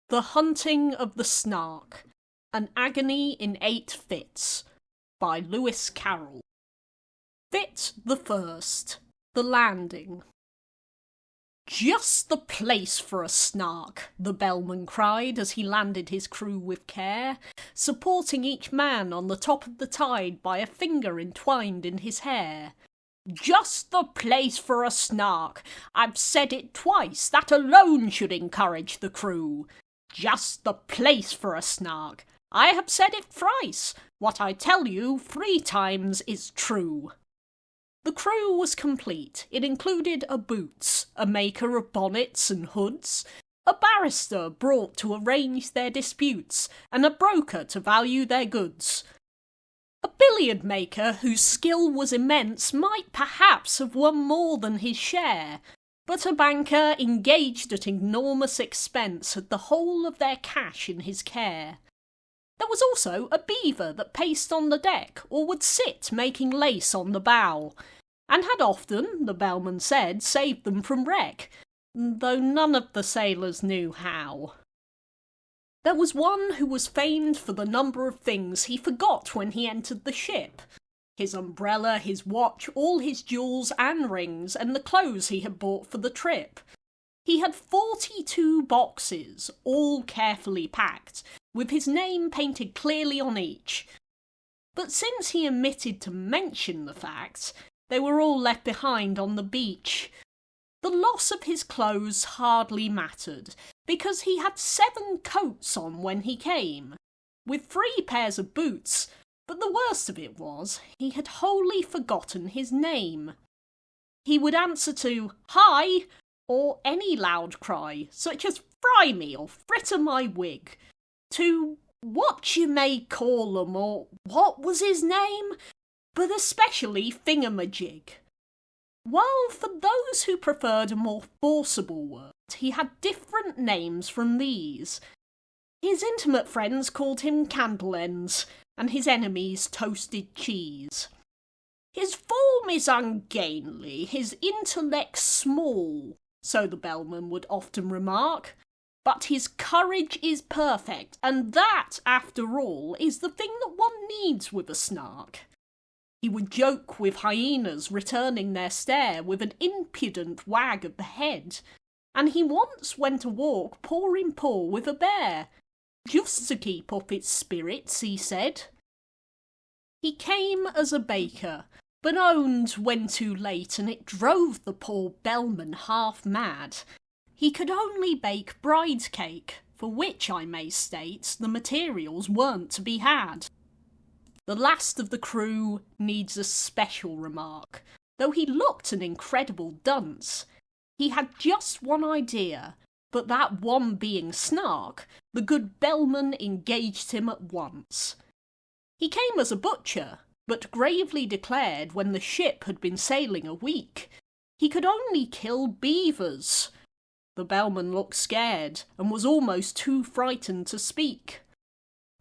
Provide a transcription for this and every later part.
The Hunting of the Snark, An Agony in 8 Fits, by Lewis Carroll. Fit the first, the landing. "Just the place for a snark," the bellman cried as he landed his crew with care, supporting each man on the top of the tide by a finger entwined in his hair. "Just the place for a snark. I've said it twice, that alone should encourage the crew. Just the place for a snark. I have said it thrice. What I tell you 3 times is true." The crew was complete. It included a boots, a maker of bonnets and hoods, a barrister brought to arrange their disputes, and a broker to value their goods. A billiard maker whose skill was immense might perhaps have won more than his share, but a banker engaged at enormous expense had the whole of their cash in his care. There was also a beaver that paced on the deck, or would sit making lace on the bow, and had often, the bellman said, saved them from wreck, though none of the sailors knew how. There was one who was famed for the number of things he forgot when he entered the ship. His umbrella, his watch, all his jewels and rings, and the clothes he had bought for the trip. He had 42 boxes, all carefully packed, with his name painted clearly on each. But since he omitted to mention the fact, they were all left behind on the beach. The loss of his clothes hardly mattered, because he had 7 coats on when he came, with 3 pairs of boots, but the worst of it was, he had wholly forgotten his name. He would answer to "Hi!" or any loud cry, such as "Fry me" or "Fritter my wig," to "What you may call 'em" or "What was his name?" but especially "Thingamajig." While for those who preferred a more forcible word, he had different names from these. His intimate friends called him Candle Ends, and his enemies Toasted Cheese. "His form is ungainly, his intellect small," so the bellman would often remark, "but his courage is perfect, and that, after all, is the thing that one needs with a snark." He would joke with hyenas returning their stare with an impudent wag of the head, and he once went a walk paw in paw with a bear, just to keep up its spirits, he said. He came as a baker, but owned when too late, and it drove the poor bellman half mad. He could only bake bride cake, for which, I may state, the materials weren't to be had. The last of the crew needs a special remark, though he looked an incredible dunce. He had just one idea, but that one being Snark, the good bellman engaged him at once. He came as a butcher, but gravely declared when the ship had been sailing a week, he could only kill beavers. The bellman looked scared, and was almost too frightened to speak.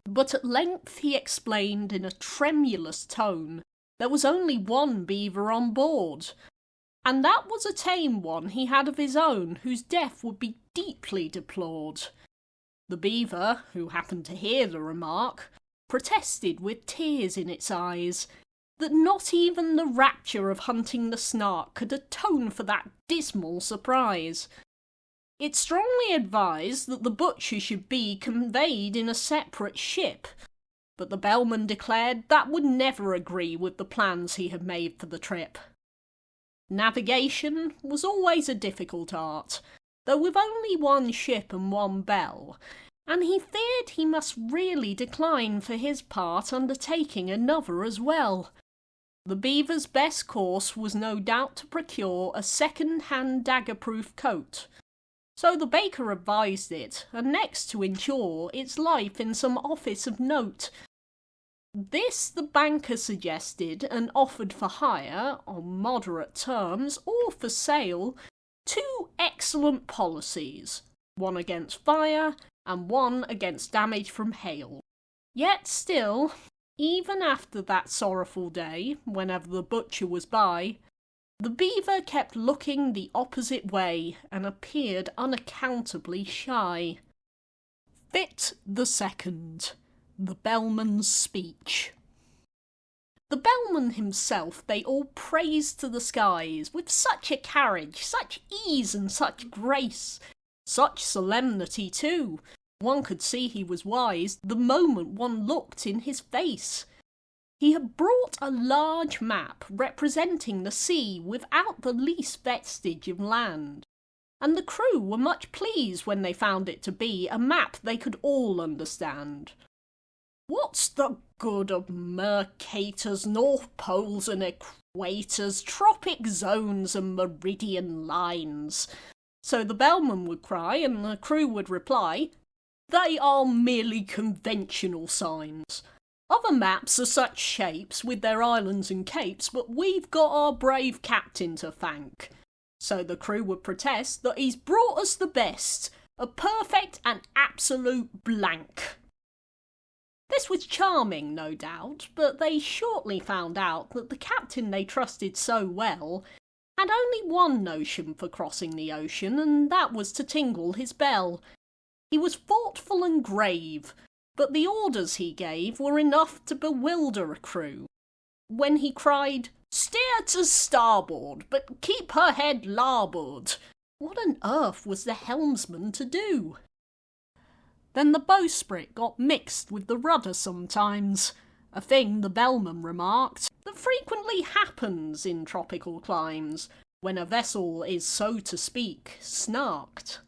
But at length he explained in a tremulous tone there was only one beaver on board, and that was a tame one he had of his own, whose death would be deeply deplored. The beaver, who happened to hear the remark, protested with tears in its eyes that not even the rapture of hunting the snark could atone for that dismal surprise. It strongly advised that the butcher should be conveyed in a separate ship, but the bellman declared that would never agree with the plans he had made for the trip. Navigation was always a difficult art, though with only one ship and one bell, and he feared he must really decline for his part undertaking another as well. The beaver's best course was no doubt to procure a second-hand dagger-proof coat, so the baker advised it, and next to ensure its life in some office of note. This the banker suggested and offered for hire, on moderate terms, or for sale, 2 excellent policies, one against fire and one against damage from hail. Yet still, even after that sorrowful day, whenever the butcher was by, the beaver kept looking the opposite way and appeared unaccountably shy. Bit the second. The Bellman's Speech. The bellman himself they all praised to the skies, with such a carriage, such ease and such grace, such solemnity too. One could see he was wise the moment one looked in his face. He had brought a large map representing the sea without the least vestige of land, and the crew were much pleased when they found it to be a map they could all understand. What's the good of Mercators, North Poles and Equators, tropic zones and meridian lines? So the bellman would cry and the crew would reply, they are merely conventional signs. Other maps are such shapes with their islands and capes, but we've got our brave captain to thank. So the crew would protest that he's brought us the best, a perfect and absolute blank. This was charming, no doubt, but they shortly found out that the captain they trusted so well had only one notion for crossing the ocean, and that was to tingle his bell. He was thoughtful and grave, but the orders he gave were enough to bewilder a crew. When he cried, "Steer to starboard, but keep her head larboard," what on earth was the helmsman to do? Then the bowsprit got mixed with the rudder sometimes, a thing the bellman remarked that frequently happens in tropical climes, when a vessel is, so to speak, snarked.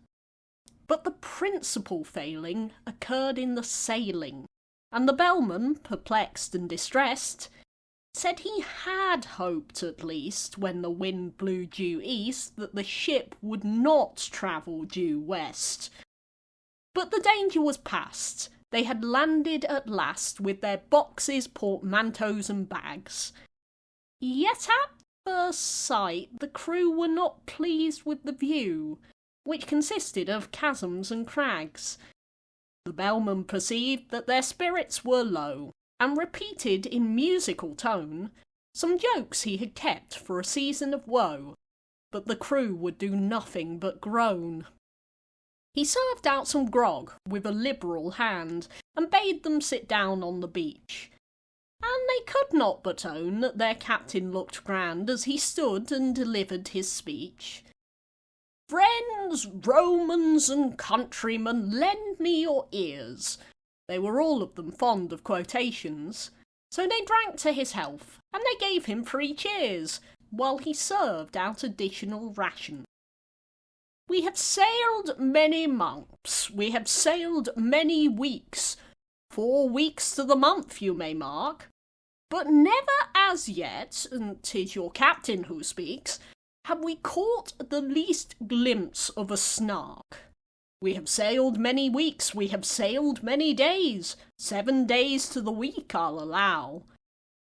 But the principal failing occurred in the sailing, and the bellman, perplexed and distressed, said he had hoped at least, when the wind blew due east, that the ship would not travel due west. But the danger was past. They had landed at last with their boxes, portmanteaus and bags. Yet at first sight the crew were not pleased with the view, which consisted of chasms and crags. The bellman perceived that their spirits were low, and repeated in musical tone some jokes he had kept for a season of woe, but the crew would do nothing but groan. He served out some grog with a liberal hand, and bade them sit down on the beach. And they could not but own that their captain looked grand as he stood and delivered his speech. "Friends, Romans and countrymen, lend me your ears." They were all of them fond of quotations, so they drank to his health, and they gave him 3 cheers, while he served out additional ration. "We have sailed many months, we have sailed many weeks, 4 weeks to the month you may mark, but never as yet, and 'tis your captain who speaks, have we caught the least glimpse of a snark. We have sailed many weeks, we have sailed many days, 7 days to the week I'll allow,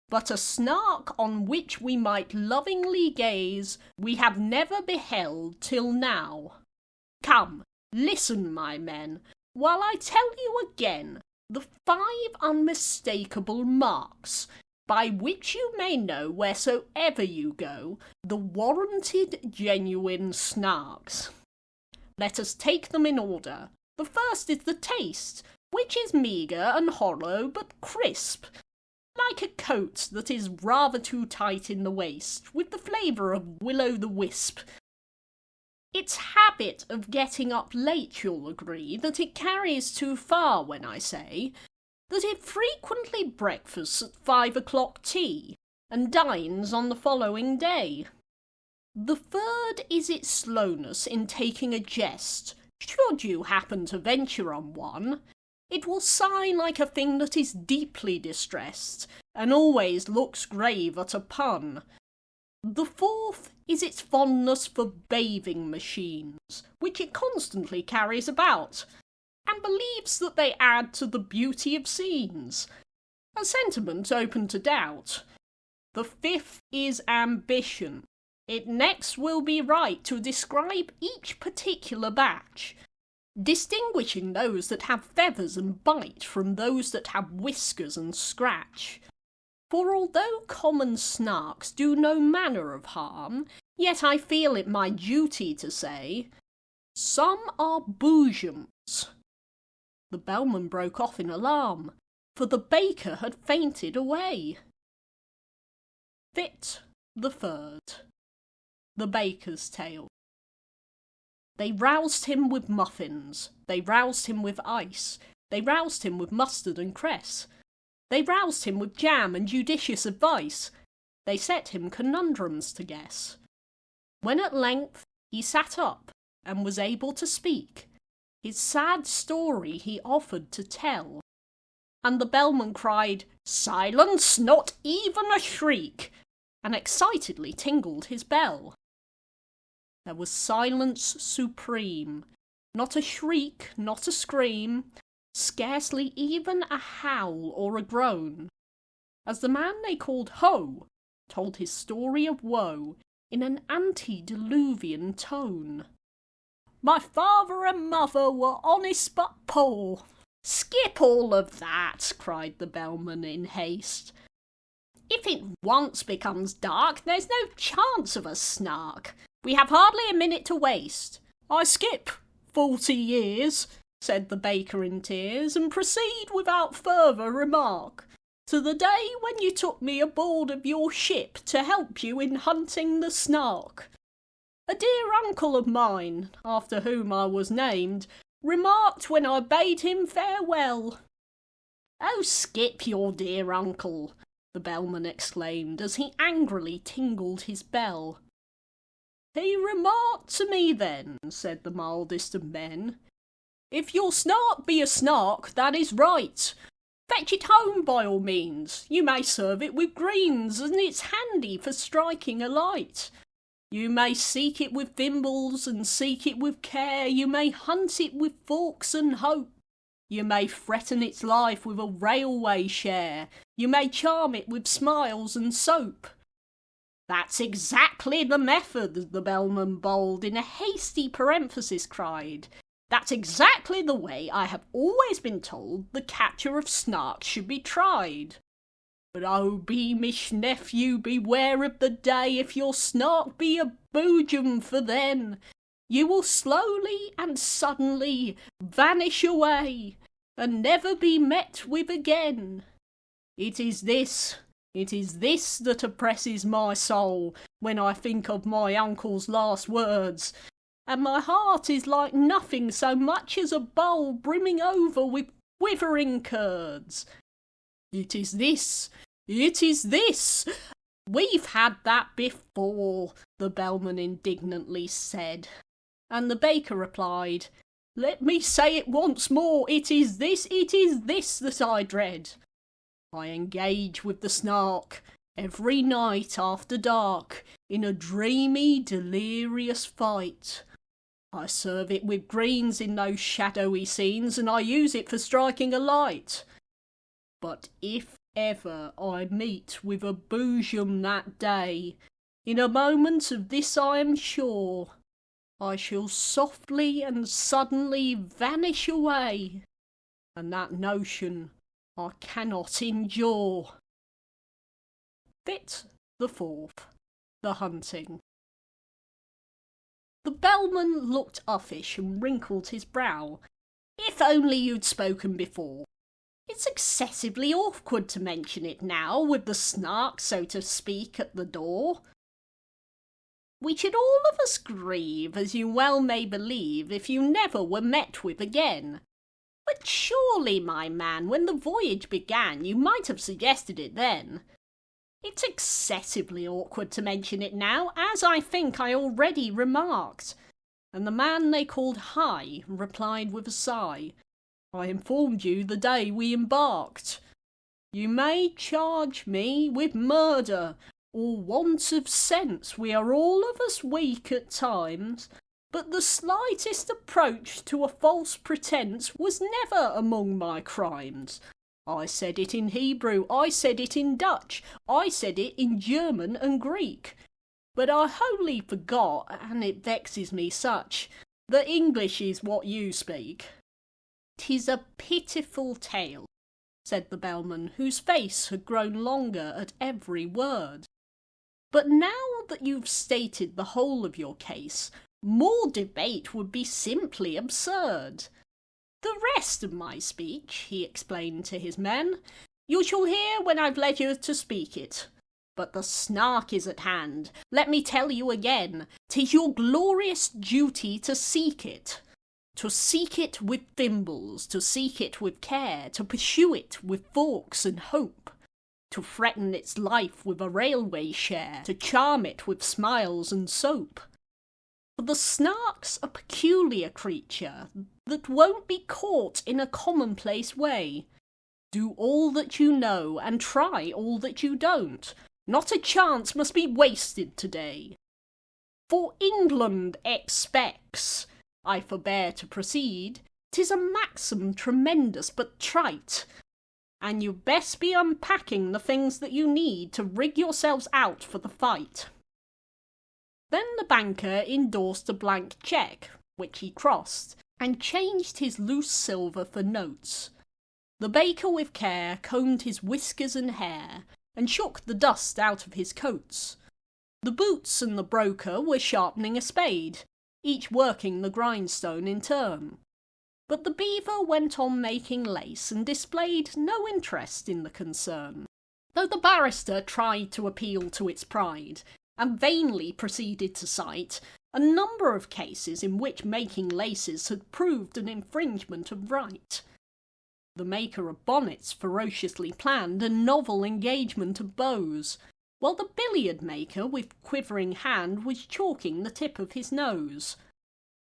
but a snark on which we might lovingly gaze we have never beheld till now. Come, listen, my men, while I tell you again the 5 unmistakable marks by which you may know wheresoever you go the warranted genuine snarks. Let us take them in order. The first is the taste, which is meagre and hollow but crisp, like a coat that is rather too tight in the waist, with the flavour of will-o'-the-wisp. Its habit of getting up late, you'll agree, that it carries too far when I say that it frequently breakfasts at 5 o'clock tea, and dines on the following day. The third is its slowness in taking a jest. Should you happen to venture on one, it will sigh like a thing that is deeply distressed, and always looks grave at a pun. The fourth is its fondness for bathing machines, which it constantly carries about, and believes that they add to the beauty of scenes, a sentiment open to doubt. The fifth is ambition. It next will be right to describe each particular batch, distinguishing those that have feathers and bite from those that have whiskers and scratch. For although common snarks do no manner of harm, yet I feel it my duty to say, some are boojums. The bellman broke off in alarm, for the baker had fainted away. Fit the Third. The Baker's Tale. They roused him with muffins, they roused him with ice, they roused him with mustard and cress, they roused him with jam and judicious advice, they set him conundrums to guess. When at length he sat up and was able to speak, his sad story he offered to tell, and the bellman cried, "Silence, not even a shriek!" and excitedly tingled his bell. There was silence supreme, not a shriek, not a scream, scarcely even a howl or a groan, as the man they called Ho told his story of woe in an antediluvian tone. "My father and mother were honest but poor." "Skip all of that," cried the bellman in haste. "If it once becomes dark, there's no chance of a snark. We have hardly a minute to waste." "I skip 40 years," said the baker in tears, "and proceed without further remark to the day when you took me aboard of your ship to help you in hunting the Snark. A dear uncle of mine, after whom I was named, remarked when I bade him farewell." "Oh, skip your dear uncle," the bellman exclaimed as he angrily tingled his bell. "He remarked to me then," said the mildest of men, "if your snark be a snark, that is right. Fetch it home by all means. You may serve it with greens, and it's handy for striking a light. You may seek it with thimbles and seek it with care. You may hunt it with forks and hope. You may threaten its life with a railway share. You may charm it with smiles and soap." "That's exactly the method," the bellman bold in a hasty parenthesis cried. "That's exactly the way I have always been told the capture of snarks should be tried. But oh, beamish nephew, beware of the day if your snark be a boojum, for then you will slowly and suddenly vanish away and never be met with again. It is this that oppresses my soul when I think of my uncle's last words, and my heart is like nothing so much as a bowl brimming over with quivering curds. It is this. We've had that before," the bellman indignantly said, and the baker replied, "Let me say it once more, it is this that I dread. I engage with the Snark every night after dark in a dreamy, delirious fight. I serve it with greens in those shadowy scenes, and I use it for striking a light. But if ever I meet with a boojum that day, in a moment of this I am sure, I shall softly and suddenly vanish away, and that notion I cannot endure." Bit the Fourth. The Hunting. The bellman looked uffish and wrinkled his brow. "If only you'd spoken before. It's excessively awkward to mention it now, with the Snark, so to speak, at the door. We should all of us grieve, as you well may believe, if you never were met with again. But surely, my man, when the voyage began, you might have suggested it then. It's excessively awkward to mention it now, as I think I already remarked." And the man they called High replied with a sigh, "I informed you the day we embarked. You may charge me with murder or want of sense. We are all of us weak at times, but the slightest approach to a false pretence was never among my crimes. I said it in Hebrew, I said it in Dutch, I said it in German and Greek. But I wholly forgot, and it vexes me such, that English is what you speak." "'Tis a pitiful tale," said the bellman, whose face had grown longer at every word. "But now that you've stated the whole of your case, more debate would be simply absurd. "The rest of my speech," he explained to his men, "you shall hear when I've leisure to speak it. But the Snark is at hand. Let me tell you again, 'tis your glorious duty to seek it. To seek it with thimbles, to seek it with care, to pursue it with forks and hope, to threaten its life with a railway share, to charm it with smiles and soap. For the Snark's a peculiar creature that won't be caught in a commonplace way. Do all that you know and try all that you don't. Not a chance must be wasted today. For England expects, I forbear to proceed, 'tis a maxim tremendous but trite, and you'd best be unpacking the things that you need to rig yourselves out for the fight." Then the banker endorsed a blank cheque, which he crossed, and changed his loose silver for notes. The baker with care combed his whiskers and hair, and shook the dust out of his coats. The boots and the broker were sharpening a spade, each working the grindstone in turn. But the beaver went on making lace and displayed no interest in the concern, though the barrister tried to appeal to its pride, and vainly proceeded to cite a number of cases in which making laces had proved an infringement of right. The maker of bonnets ferociously planned a novel engagement of bows, while the billiard maker with quivering hand was chalking the tip of his nose.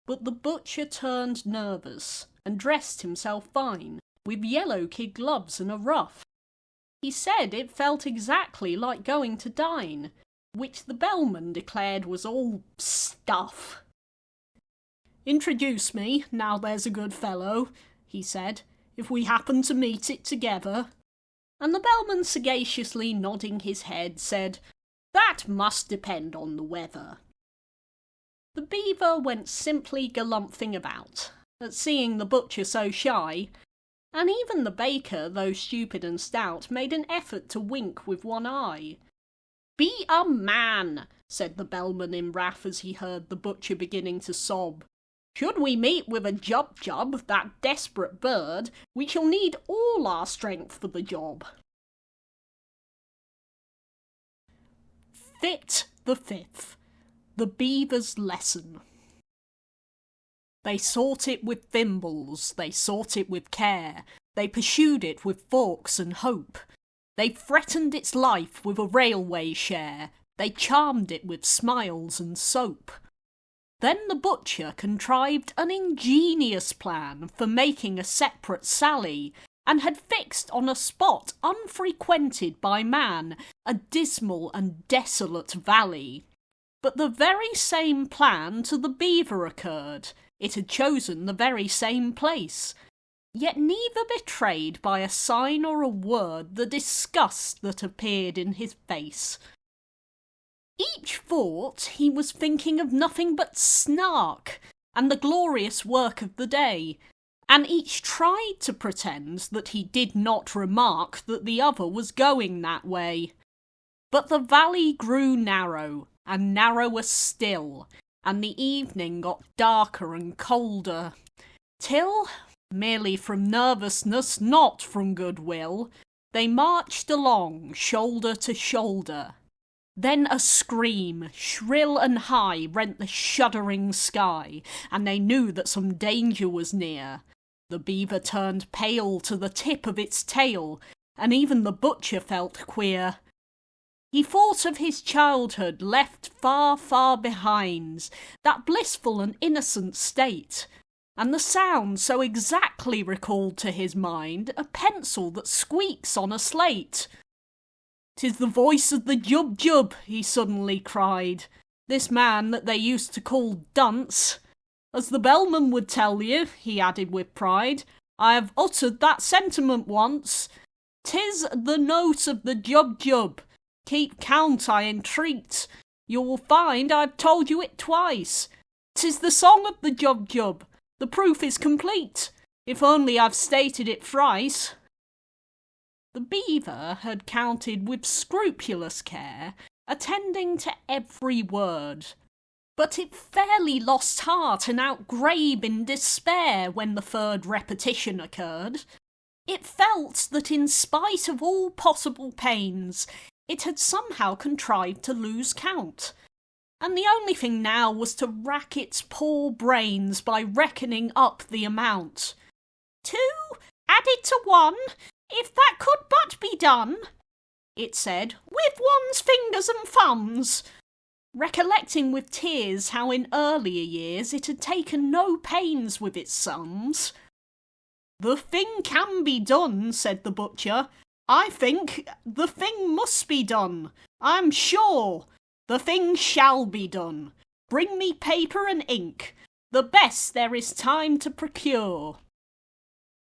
But the butcher turned nervous, and dressed himself fine, with yellow kid gloves and a ruff. He said it felt exactly like going to dine, which the bellman declared was all stuff. "Introduce me, now there's a good fellow," he said, "if we happen to meet it together." And the bellman, sagaciously nodding his head, said, "That must depend on the weather." The beaver went simply galumphing about, at seeing the butcher so shy, and even the baker, though stupid and stout, made an effort to wink with one eye. "Be a man," said the bellman in wrath as he heard the butcher beginning to sob. "Should we meet with a jub-jub, that desperate bird, we shall need all our strength for the job." Fit the Fifth. The Beaver's Lesson. They sought it with thimbles, they sought it with care, they pursued it with forks and hope. They threatened its life with a railway share, they charmed it with smiles and soap. Then the butcher contrived an ingenious plan for making a separate sally, and had fixed on a spot unfrequented by man, a dismal and desolate valley. But the very same plan to the beaver occurred. It had chosen the very same place, yet neither betrayed by a sign or a word the disgust that appeared in his face. Each thought he was thinking of nothing but Snark and the glorious work of the day, and each tried to pretend that he did not remark that the other was going that way. But the valley grew narrow, and narrower still, and the evening got darker and colder, till, merely from nervousness, not from goodwill, they marched along shoulder to shoulder. Then a scream, shrill and high, rent the shuddering sky, and they knew that some danger was near. The beaver turned pale to the tip of its tail, and even the butcher felt queer. He thought of his childhood left far, far behind, that blissful and innocent state, and the sound so exactly recalled to his mind a pencil that squeaks on a slate. "'Tis the voice of the Jub-Jub," he suddenly cried, "this man that they used to call Dunce. As the bellman would tell you," he added with pride, "I have uttered that sentiment once. 'Tis the note of the Jub-Jub. Keep count, I entreat. You will find I've told you it twice. 'Tis the song of the Jub-Jub. The proof is complete, if only I've stated it thrice." The beaver had counted with scrupulous care, attending to every word. But it fairly lost heart and outgrabe in despair when the third repetition occurred. It felt that in spite of all possible pains, it had somehow contrived to lose count. And the only thing now was to rack its poor brains by reckoning up the amount. 2 added to 1, if that could but be done, it said, with one's fingers and thumbs, recollecting with tears how in earlier years it had taken no pains with its sums. The thing can be done, said the butcher. I think the thing must be done. I'm sure. The thing shall be done. Bring me paper and ink, the best there is time to procure.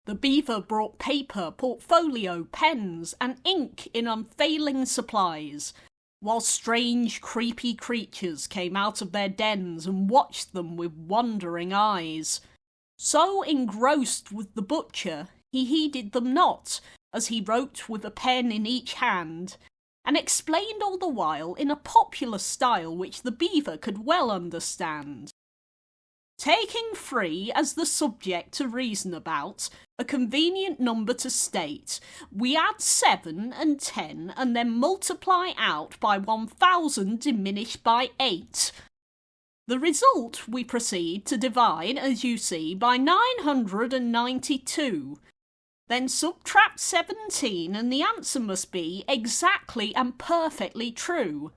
The beaver brought paper, portfolio, pens, and ink in unfailing supplies, while strange, creepy creatures came out of their dens and watched them with wondering eyes. So engrossed was the butcher, he heeded them not, as he wrote with a pen in each hand, and explained all the while in a popular style which the beaver could well understand. Taking 3 as the subject to reason about, a convenient number to state, we add 7 and 10 and then multiply out by 1,000 diminished by 8. The result we proceed to divide, as you see, by 992. Then subtract 17 and the answer must be exactly and perfectly true.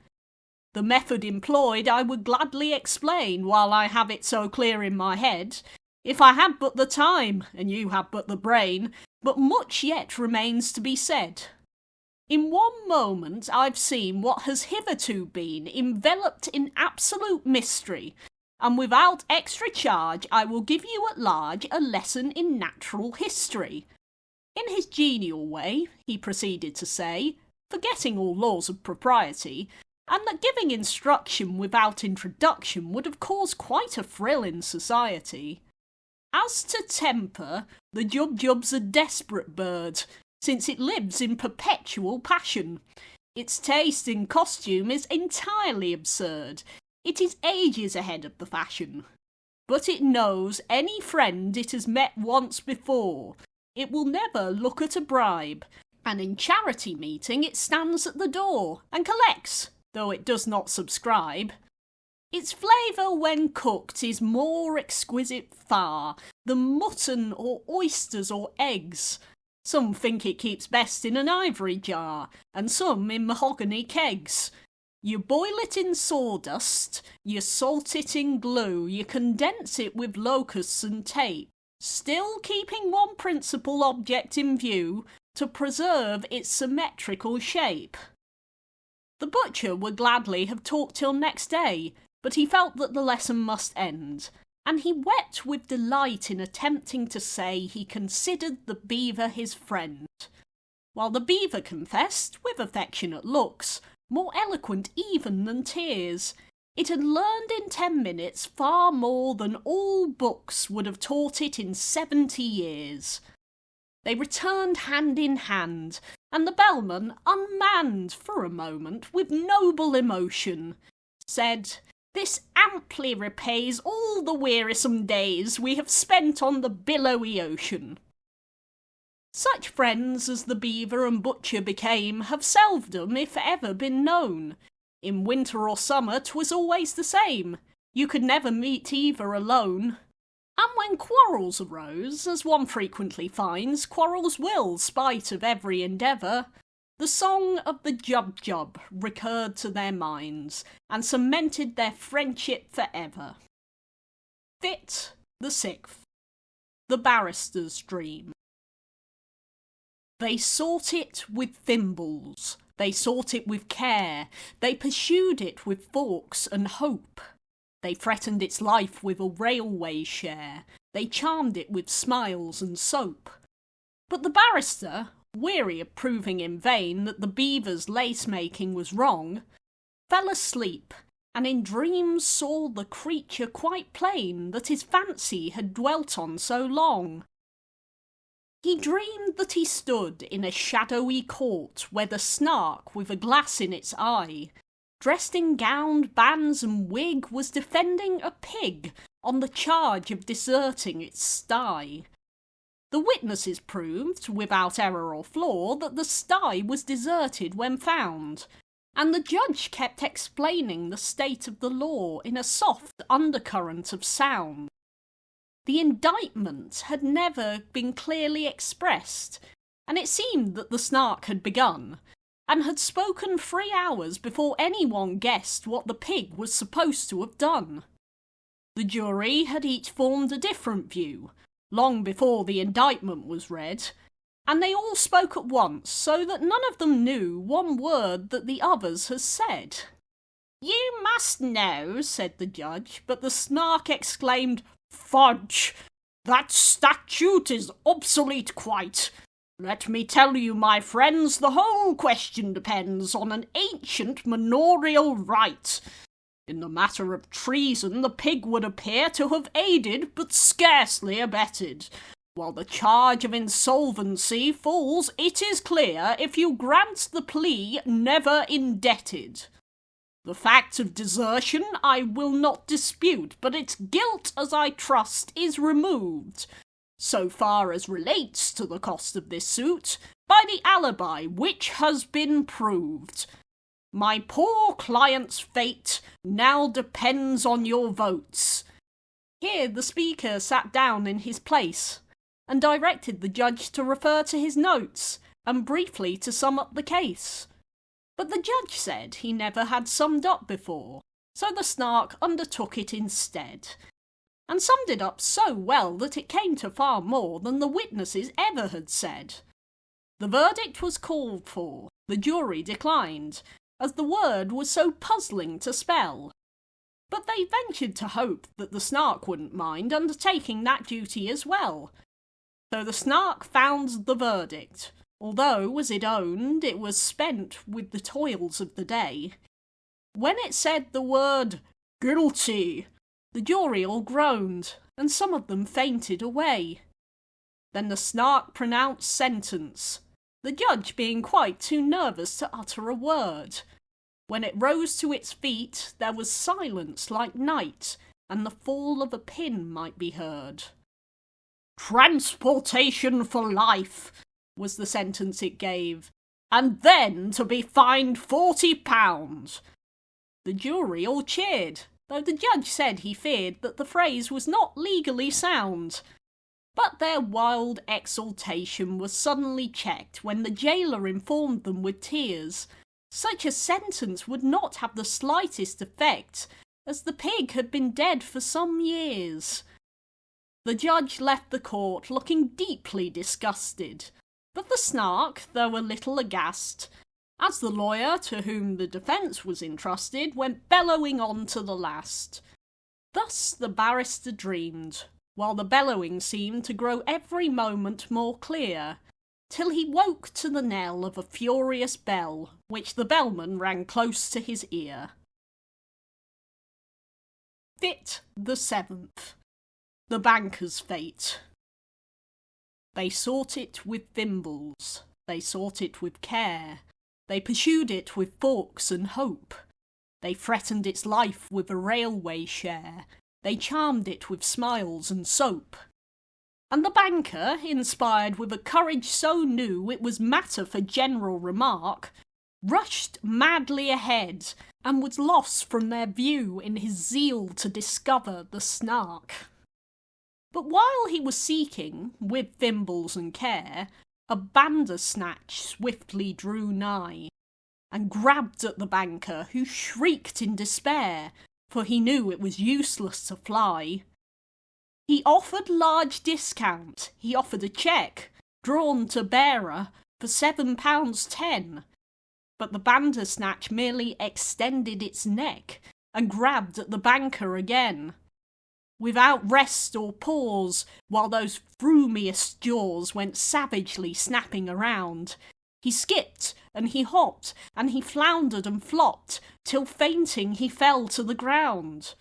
The method employed I would gladly explain while I have it so clear in my head, if I had but the time, and you had but the brain, but much yet remains to be said. In one moment I've seen what has hitherto been enveloped in absolute mystery, and without extra charge I will give you at large a lesson in natural history. In his genial way, he proceeded to say, forgetting all laws of propriety, and that giving instruction without introduction would have caused quite a thrill in society. As to temper, the Jubjub's a desperate bird, since it lives in perpetual passion. Its taste in costume is entirely absurd. It is ages ahead of the fashion. But it knows any friend it has met once before. It will never look at a bribe, and in charity meeting it stands at the door and collects, though it does not subscribe. Its flavour when cooked is more exquisite far than mutton or oysters or eggs. Some think it keeps best in an ivory jar, and some in mahogany kegs. You boil it in sawdust, you salt it in glue, you condense it with locusts and tape, still keeping one principal object in view, to preserve its symmetrical shape. The butcher would gladly have talked till next day, but he felt that the lesson must end, and he wept with delight in attempting to say he considered the beaver his friend, while the beaver confessed, with affectionate looks, more eloquent even than tears, it had learned in 10 minutes far more than all books would have taught it in 70 years. They returned hand in hand, and the bellman, unmanned for a moment with noble emotion, said, "This amply repays all the wearisome days we have spent on the billowy ocean." Such friends as the beaver and butcher became have seldom, if ever, been known. In winter or summer 'twas always the same. You could never meet either alone. And when quarrels arose, as one frequently finds quarrels will, spite of every endeavour, the song of the Jubjub recurred to their minds, and cemented their friendship for ever. Fit the 6th. The Barrister's Dream. They sought it with thimbles, they sought it with care, they pursued it with forks and hope. They threatened its life with a railway share, they charmed it with smiles and soap. But the barrister, weary of proving in vain that the beaver's lace-making was wrong, fell asleep, and in dreams saw the creature quite plain that his fancy had dwelt on so long. He dreamed that he stood in a shadowy court where the snark with a glass in its eye dressed in gown, bands and wig, was defending a pig on the charge of deserting its sty. The witnesses proved, without error or flaw, that the sty was deserted when found, and the judge kept explaining the state of the law in a soft undercurrent of sound. The indictment had never been clearly expressed, and it seemed that the Snark had begun, and had spoken 3 hours before anyone guessed what the pig was supposed to have done. The jury had each formed a different view, long before the indictment was read, and they all spoke at once, so that none of them knew one word that the others had said. "You must know," said the judge, but the Snark exclaimed, "Fudge! That statute is obsolete quite. Let me tell you, my friends, the whole question depends on an ancient manorial right. In the matter of treason, the pig would appear to have aided but scarcely abetted, while the charge of insolvency falls, it is clear, if you grant the plea never indebted. The fact of desertion I will not dispute, but its guilt, as I trust, is removed, so far as relates to the cost of this suit, by the alibi which has been proved. My poor client's fate now depends on your votes." Here the speaker sat down in his place, and directed the judge to refer to his notes, and briefly to sum up the case. But the judge said he never had summed up before, so the Snark undertook it instead, and summed it up so well that it came to far more than the witnesses ever had said. The verdict was called for, the jury declined, as the word was so puzzling to spell. But they ventured to hope that the Snark wouldn't mind undertaking that duty as well. So the Snark found the verdict, although, as it owned, it was spent with the toils of the day. When it said the word "guilty," the jury all groaned, and some of them fainted away. Then the Snark pronounced sentence, the judge being quite too nervous to utter a word. When it rose to its feet, there was silence like night, and the fall of a pin might be heard. "Transportation for life," was the sentence it gave, "and then to be fined £40. The jury all cheered, though the judge said he feared that the phrase was not legally sound. But their wild exultation was suddenly checked when the jailer informed them with tears such a sentence would not have the slightest effect, as the pig had been dead for some years. The judge left the court looking deeply disgusted, but the Snark, though a little aghast, as the lawyer to whom the defence was entrusted went bellowing on to the last. Thus the barrister dreamed, while the bellowing seemed to grow every moment more clear, till he woke to the knell of a furious bell, which the bellman rang close to his ear. Fit the 7th. The banker's fate. They sought it with thimbles, they sought it with care, they pursued it with forks and hope, they threatened its life with a railway share, they charmed it with smiles and soap. And the banker, inspired with a courage so new it was matter for general remark, rushed madly ahead, and was lost from their view in his zeal to discover the Snark. But while he was seeking, with thimbles and care, a bandersnatch swiftly drew nigh, and grabbed at the banker, who shrieked in despair, for he knew it was useless to fly. He offered large discount, he offered a cheque, drawn to bearer, for £7.10, but the bandersnatch merely extended its neck, and grabbed at the banker again. Without rest or pause, while those frumious jaws went savagely snapping around, he skipped, and he hopped, and he floundered and flopped, till fainting he fell to the ground.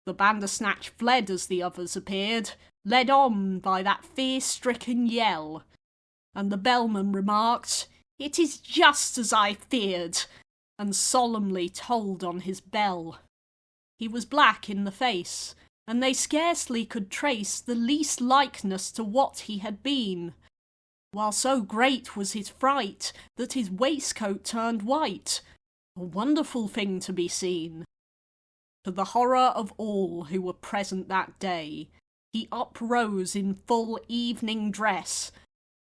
The bandersnatch fled as the others appeared, led on by that fear-stricken yell, and the bellman remarked, "It is just as I feared. and solemnly tolled on his bell. He was black in the face, and they scarcely could trace the least likeness to what he had been, while so great was his fright that his waistcoat turned white, a wonderful thing to be seen. To the horror of all who were present that day, he uprose in full evening dress,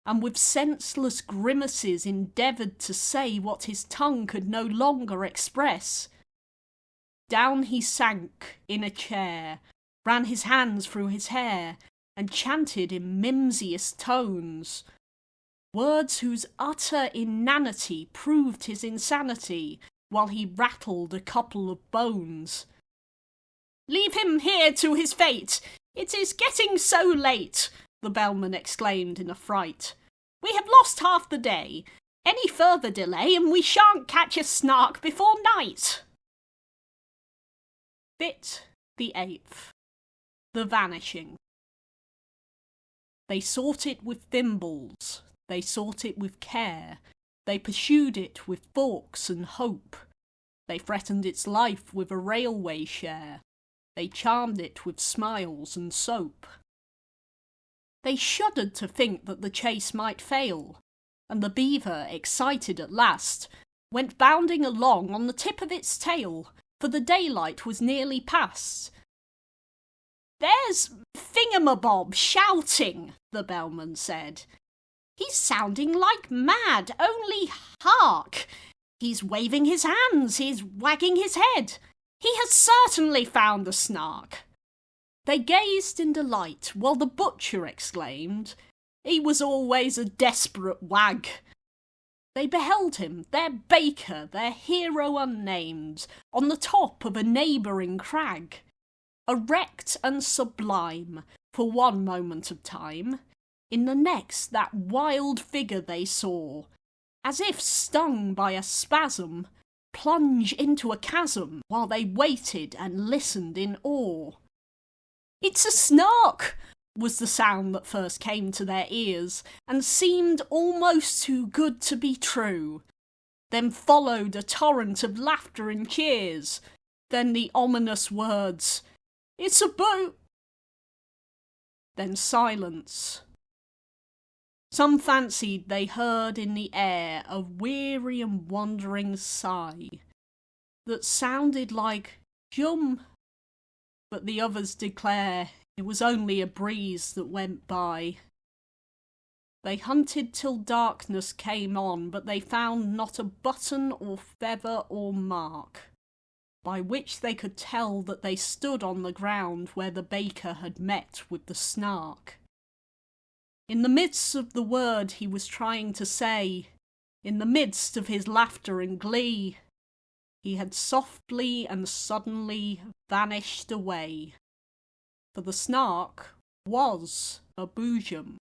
and with senseless grimaces endeavoured to say what his tongue could no longer express. Down he sank in a chair, ran his hands through his hair, and chanted in mimsiest tones, words whose utter inanity proved his insanity, while he rattled a couple of bones. "Leave him here to his fate! It is getting so late!" the bellman exclaimed in a fright. "We have lost half the day. Any further delay and we shan't catch a snark before night." Bit the 8th. The Vanishing. They sought it with thimbles, they sought it with care, they pursued it with forks and hope, they threatened its life with a railway share, they charmed it with smiles and soap. They shuddered to think that the chase might fail, and the beaver, excited at last, went bounding along on the tip of its tail, for the daylight was nearly past. "There's Thingamabob shouting," the bellman said. "He's sounding like mad, only hark! He's waving his hands, he's wagging his head. He has certainly found the snark." They gazed in delight, while the butcher exclaimed, "He was always a desperate wag." They beheld him, their baker, their hero unnamed, on the top of a neighbouring crag, erect and sublime for one moment of time. In the next, that wild figure they saw, as if stung by a spasm, plunge into a chasm while they waited and listened in awe. "It's a snark!" was the sound that first came to their ears, and seemed almost too good to be true. Then followed a torrent of laughter and cheers, then the ominous words, "It's a boat!" Then silence. Some fancied they heard in the air a weary and wandering sigh that sounded like "Jum," but the others declare it was only a breeze that went by. They hunted till darkness came on, but they found not a button or feather or mark, by which they could tell that they stood on the ground where the baker had met with the snark. In the midst of the word he was trying to say, in the midst of his laughter and glee, he had softly and suddenly vanished away. For the snark was a boojum,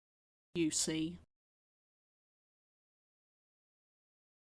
you see.